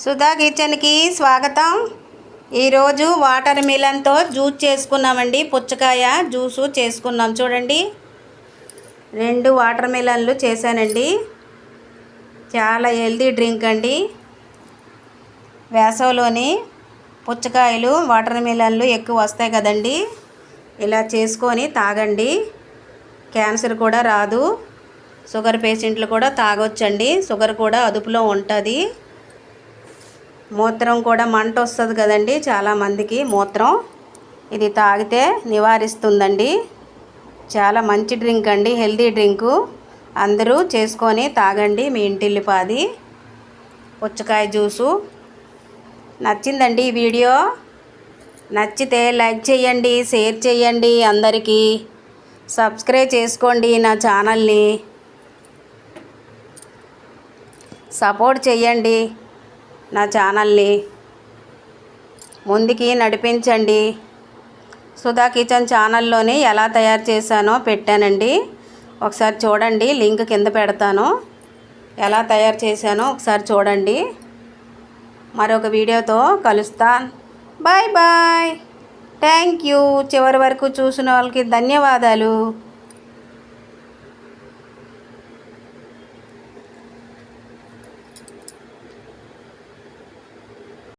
సుధా కిచెన్కి స్వాగతం. ఈరోజు వాటర్ మిలన్తో జ్యూస్ చేసుకున్నామండి. పుచ్చకాయ జ్యూసు చేసుకున్నాం. చూడండి, 2 వాటర్ మిలన్లు చేశానండి. చాలా హెల్తీ డ్రింక్ అండి. వేసవిలోని పుచ్చకాయలు వాటర్ మిలన్లు ఎక్కువ వస్తాయి కదండి. ఇలా చేసుకొని తాగండి. క్యాన్సర్ కూడా రాదు. షుగర్ పేషెంట్లు కూడా తాగొచ్చండి. షుగర్ కూడా అదుపులో ఉంటుంది. మూత్రం కూడా మంట వస్తుంది కదండి చాలామందికి. మూత్రం ఇది తాగితే నివారిస్తుందండి. చాలా మంచి డ్రింక్ అండి, హెల్తీ డ్రింకు. అందరూ చేసుకొని తాగండి మీ ఇంటిల్లిపాది. పుచ్చకాయ జ్యూసు నచ్చిందండి ఈ వీడియో. నచ్చితే లైక్ చేయండి, షేర్ చేయండి, అందరికీ సబ్స్క్రైబ్ చేసుకోండి. నా ఛానల్ని సపోర్ట్ చేయండి. నా ఛానల్ని ముందుకి నడిపించండి. సుధా కిచెన్ ఛానల్లోని ఎలా తయారు చేశానో పెట్టానండి. ఒకసారి చూడండి, లింక్ కింద పెడతాను. ఎలా తయారు చేశానో ఒకసారి చూడండి. మరొక వీడియోతో కలుస్తాను. Bye bye. Thank you. చివరి వరకు చూసిన వాళ్ళకి ధన్యవాదాలు.